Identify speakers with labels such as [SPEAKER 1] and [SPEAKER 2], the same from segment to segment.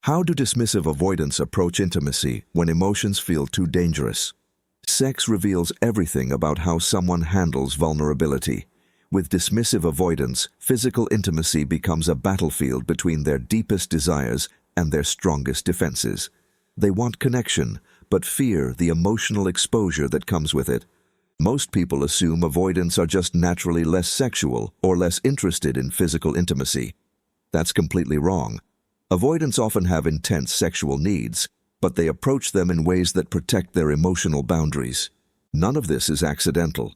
[SPEAKER 1] How do dismissive avoidants approach intimacy when emotions feel too dangerous? Sex reveals everything about how someone handles vulnerability. With dismissive avoidance, physical intimacy becomes a battlefield between their deepest desires and their strongest defenses. They want connection, but fear the emotional exposure that comes with it. Most people assume avoidants are just naturally less sexual or less interested in physical intimacy. That's completely wrong. Avoidants often have intense sexual needs, but they approach them in ways that protect their emotional boundaries. None of this is accidental.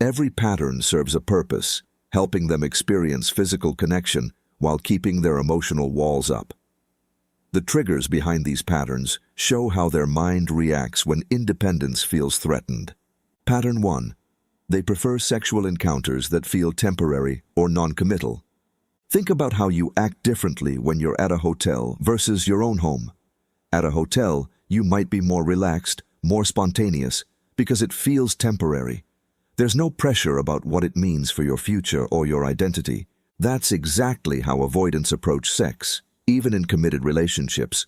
[SPEAKER 1] Every pattern serves a purpose, helping them experience physical connection while keeping their emotional walls up. The triggers behind these patterns show how their mind reacts when independence feels threatened. Pattern 1. They prefer sexual encounters that feel temporary or non-committal. Think about how you act differently when you're at a hotel versus your own home. At a hotel, you might be more relaxed, more spontaneous, because it feels temporary. There's no pressure about what it means for your future or your identity. That's exactly how avoidants approach sex, even in committed relationships.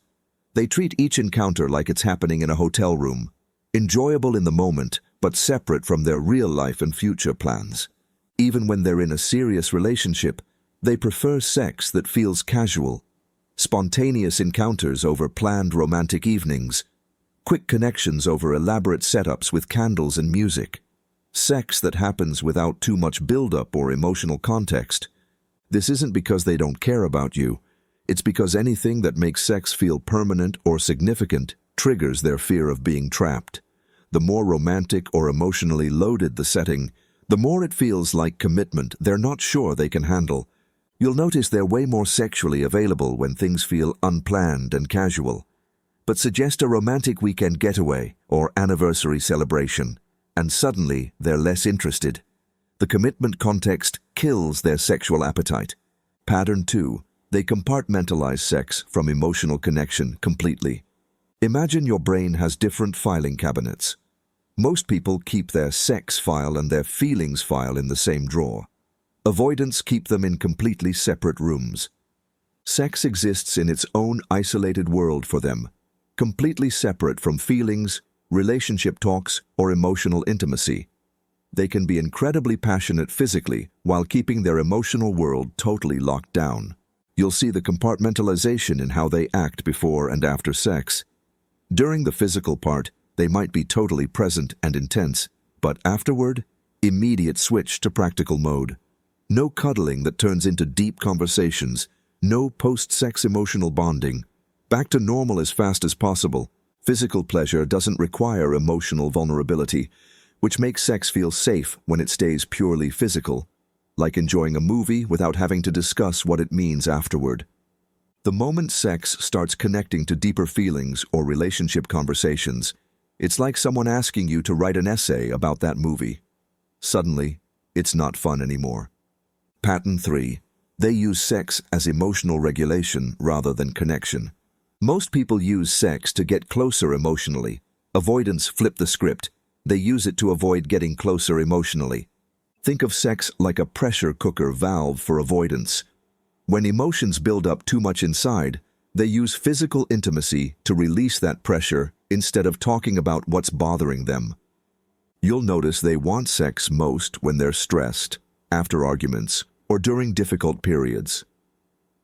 [SPEAKER 1] They treat each encounter like it's happening in a hotel room, enjoyable in the moment, but separate from their real life and future plans. Even when they're in a serious relationship, they prefer sex that feels casual, spontaneous encounters over planned romantic evenings, quick connections over elaborate setups with candles and music, sex that happens without too much build-up or emotional context. This isn't because they don't care about you. It's because anything that makes sex feel permanent or significant triggers their fear of being trapped. The more romantic or emotionally loaded the setting, the more it feels like commitment they're not sure they can handle. You'll notice they're way more sexually available when things feel unplanned and casual. But suggest a romantic weekend getaway or anniversary celebration, and suddenly they're less interested. The commitment context kills their sexual appetite. Pattern 2. They compartmentalize sex from emotional connection completely. Imagine your brain has different filing cabinets. Most people keep their sex file and their feelings file in the same drawer. Avoidants keep them in completely separate rooms. Sex exists in its own isolated world for them, completely separate from feelings, relationship talks, or emotional intimacy. They can be incredibly passionate physically while keeping their emotional world totally locked down. You'll see the compartmentalization in how they act before and after sex. During the physical part, they might be totally present and intense, but afterward, immediate switch to practical mode. No cuddling that turns into deep conversations, no post-sex emotional bonding. Back to normal as fast as possible. Physical pleasure doesn't require emotional vulnerability, which makes sex feel safe when it stays purely physical, like enjoying a movie without having to discuss what it means afterward. The moment sex starts connecting to deeper feelings or relationship conversations, it's like someone asking you to write an essay about that movie. Suddenly, it's not fun anymore. Pattern 3. They use sex as emotional regulation rather than connection. Most people use sex to get closer emotionally. Avoidants flip the script. They use it to avoid getting closer emotionally. Think of sex like a pressure cooker valve for avoidance. When emotions build up too much inside, they use physical intimacy to release that pressure instead of talking about what's bothering them. You'll notice they want sex most when they're stressed, after arguments, or during difficult periods.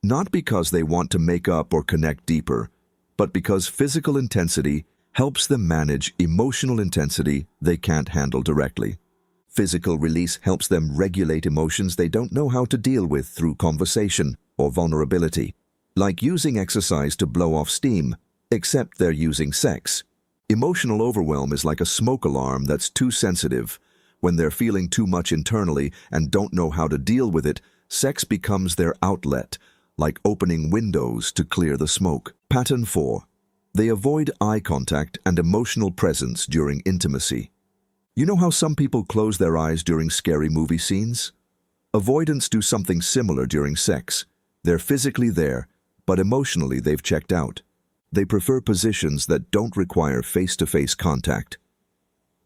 [SPEAKER 1] Not because they want to make up or connect deeper, but because physical intensity helps them manage emotional intensity they can't handle directly. Physical release helps them regulate emotions they don't know how to deal with through conversation or vulnerability. Like using exercise to blow off steam, except they're using sex. Emotional overwhelm is like a smoke alarm that's too sensitive. When they're feeling too much internally and don't know how to deal with it, sex becomes their outlet, like opening windows to clear the smoke. Pattern 4. They avoid eye contact and emotional presence during intimacy. You know how some people close their eyes during scary movie scenes? Avoidants do something similar during sex. They're physically there, but emotionally they've checked out. They prefer positions that don't require face-to-face contact.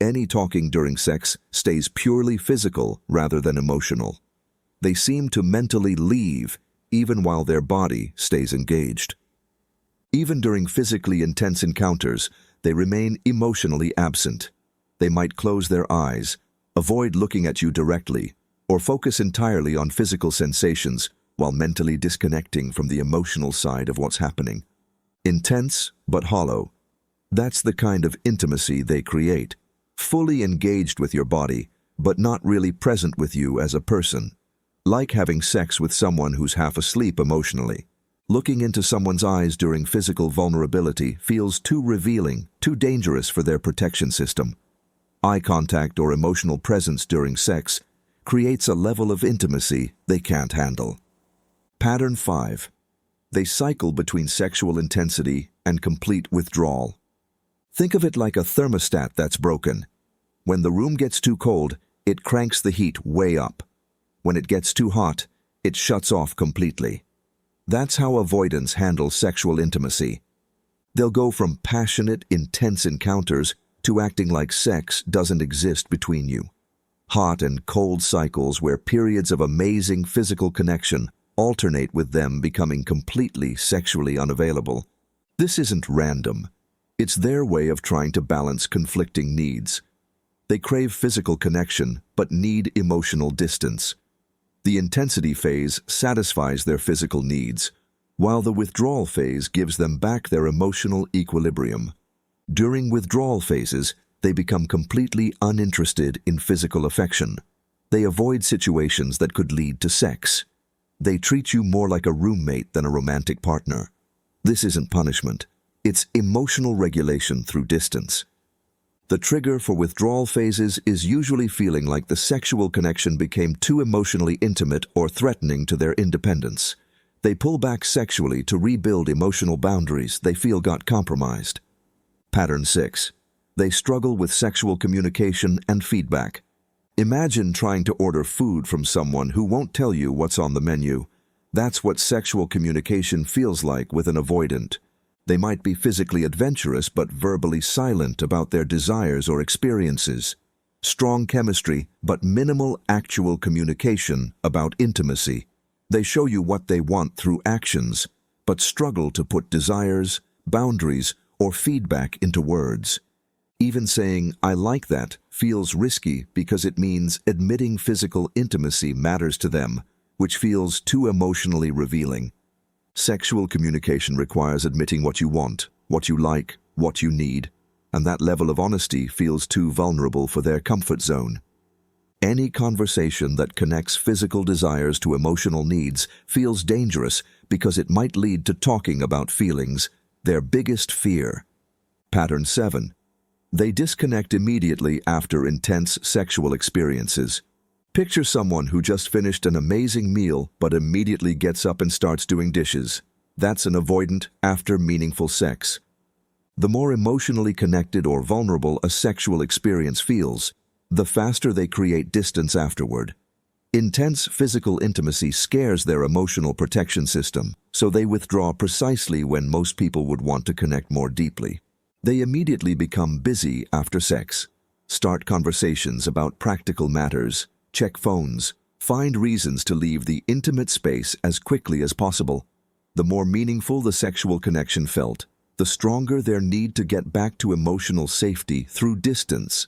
[SPEAKER 1] Any talking during sex stays purely physical rather than emotional. They seem to mentally leave even while their body stays engaged. Even during physically intense encounters, they remain emotionally absent. They might close their eyes, avoid looking at you directly, or focus entirely on physical sensations while mentally disconnecting from the emotional side of what's happening. Intense but hollow. That's the kind of intimacy they create. Fully engaged with your body, but not really present with you as a person. Like having sex with someone who's half asleep emotionally. Looking into someone's eyes during physical vulnerability feels too revealing, too dangerous for their protection system. Eye contact or emotional presence during sex creates a level of intimacy they can't handle. Pattern 5. They cycle between sexual intensity and complete withdrawal. Think of it like a thermostat that's broken. When the room gets too cold, it cranks the heat way up. When it gets too hot, it shuts off completely. That's how avoidants handle sexual intimacy. They'll go from passionate, intense encounters to acting like sex doesn't exist between you. Hot and cold cycles where periods of amazing physical connection alternate with them becoming completely sexually unavailable. This isn't random. It's their way of trying to balance conflicting needs. They crave physical connection but need emotional distance. The intensity phase satisfies their physical needs, while the withdrawal phase gives them back their emotional equilibrium. During withdrawal phases, they become completely uninterested in physical affection. They avoid situations that could lead to sex. They treat you more like a roommate than a romantic partner. This isn't punishment. It's emotional regulation through distance. The trigger for withdrawal phases is usually feeling like the sexual connection became too emotionally intimate or threatening to their independence. They pull back sexually to rebuild emotional boundaries they feel got compromised. Pattern 6. They struggle with sexual communication and feedback. Imagine trying to order food from someone who won't tell you what's on the menu. That's what sexual communication feels like with an avoidant. They might be physically adventurous but verbally silent about their desires or experiences. Strong chemistry but minimal actual communication about intimacy. They show you what they want through actions, but struggle to put desires, boundaries, or feedback into words. Even saying, "I like that," feels risky because it means admitting physical intimacy matters to them, which feels too emotionally revealing. Sexual communication requires admitting what you want, what you like, what you need, and that level of honesty feels too vulnerable for their comfort zone. Any conversation that connects physical desires to emotional needs feels dangerous because it might lead to talking about feelings, their biggest fear. Pattern 7. They disconnect immediately after intense sexual experiences. Picture someone who just finished an amazing meal but immediately gets up and starts doing dishes. That's an avoidant after meaningful sex. The more emotionally connected or vulnerable a sexual experience feels, the faster they create distance afterward. Intense physical intimacy scares their emotional protection system, so they withdraw precisely when most people would want to connect more deeply. They immediately become busy after sex. Start conversations about practical matters. Check phones. Find reasons to leave the intimate space as quickly as possible. The more meaningful the sexual connection felt, the stronger their need to get back to emotional safety through distance.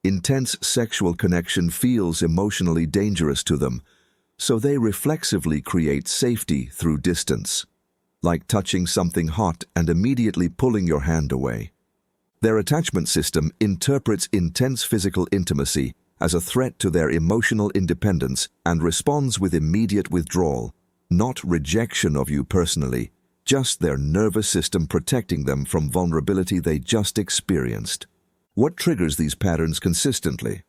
[SPEAKER 1] Intense sexual connection feels emotionally dangerous to them, so they reflexively create safety through distance, like touching something hot and immediately pulling your hand away. Their attachment system interprets intense physical intimacy as a threat to their emotional independence and responds with immediate withdrawal, not rejection of you personally, just their nervous system protecting them from vulnerability they just experienced. What triggers these patterns consistently?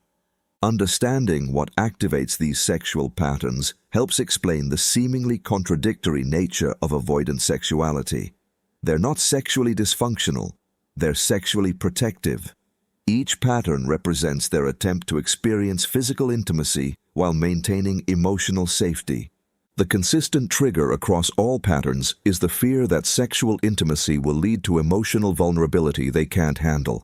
[SPEAKER 1] Understanding what activates these sexual patterns helps explain the seemingly contradictory nature of avoidant sexuality. They're not sexually dysfunctional, they're sexually protective. Each pattern represents their attempt to experience physical intimacy while maintaining emotional safety. The consistent trigger across all patterns is the fear that sexual intimacy will lead to emotional vulnerability they can't handle.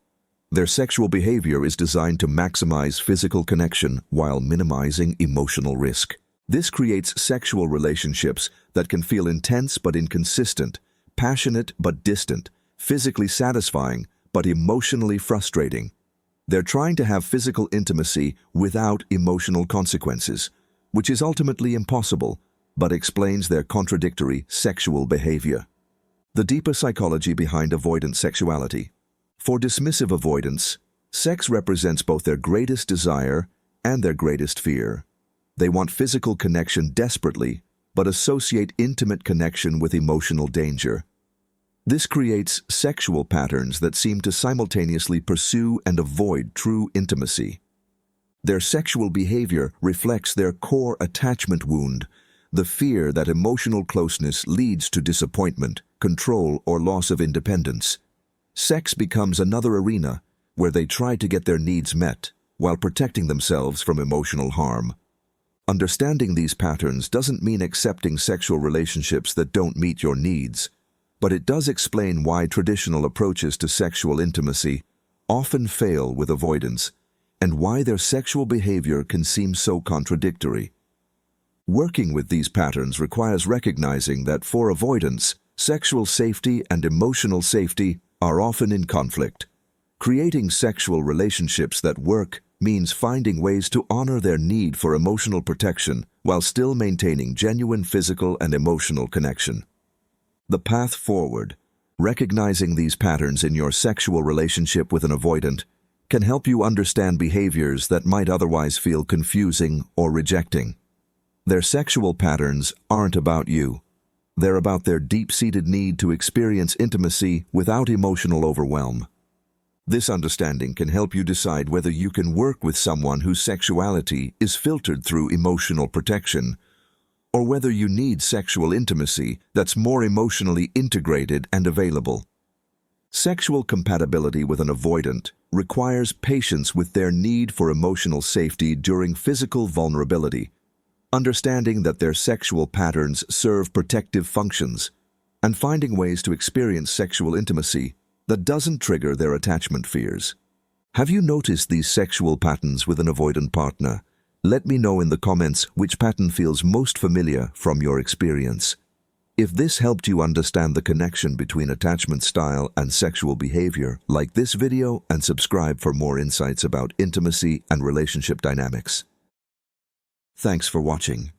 [SPEAKER 1] Their sexual behavior is designed to maximize physical connection while minimizing emotional risk. This creates sexual relationships that can feel intense but inconsistent, passionate but distant, physically satisfying but emotionally frustrating. They're trying to have physical intimacy without emotional consequences, which is ultimately impossible, but explains their contradictory sexual behavior. The deeper psychology behind avoidant sexuality. For dismissive avoidants, sex represents both their greatest desire and their greatest fear. They want physical connection desperately, but associate intimate connection with emotional danger. This creates sexual patterns that seem to simultaneously pursue and avoid true intimacy. Their sexual behavior reflects their core attachment wound, the fear that emotional closeness leads to disappointment, control, or loss of independence. Sex becomes another arena where they try to get their needs met while protecting themselves from emotional harm. Understanding these patterns doesn't mean accepting sexual relationships that don't meet your needs, but it does explain why traditional approaches to sexual intimacy often fail with avoidance, and why their sexual behavior can seem so contradictory. Working with these patterns requires recognizing that for avoidance, sexual safety and emotional safety are often in conflict. Creating sexual relationships that work means finding ways to honor their need for emotional protection while still maintaining genuine physical and emotional connection. The path forward. Recognizing these patterns in your sexual relationship with an avoidant can help you understand behaviors that might otherwise feel confusing or rejecting. Their sexual patterns aren't about you. They're about their deep-seated need to experience intimacy without emotional overwhelm. This understanding can help you decide whether you can work with someone whose sexuality is filtered through emotional protection, or whether you need sexual intimacy that's more emotionally integrated and available. Sexual compatibility with an avoidant requires patience with their need for emotional safety during physical vulnerability, understanding that their sexual patterns serve protective functions, and finding ways to experience sexual intimacy that doesn't trigger their attachment fears. Have you noticed these sexual patterns with an avoidant partner? Let me know in the comments which pattern feels most familiar from your experience. If this helped you understand the connection between attachment style and sexual behavior, like this video and subscribe for more insights about intimacy and relationship dynamics. Thanks for watching.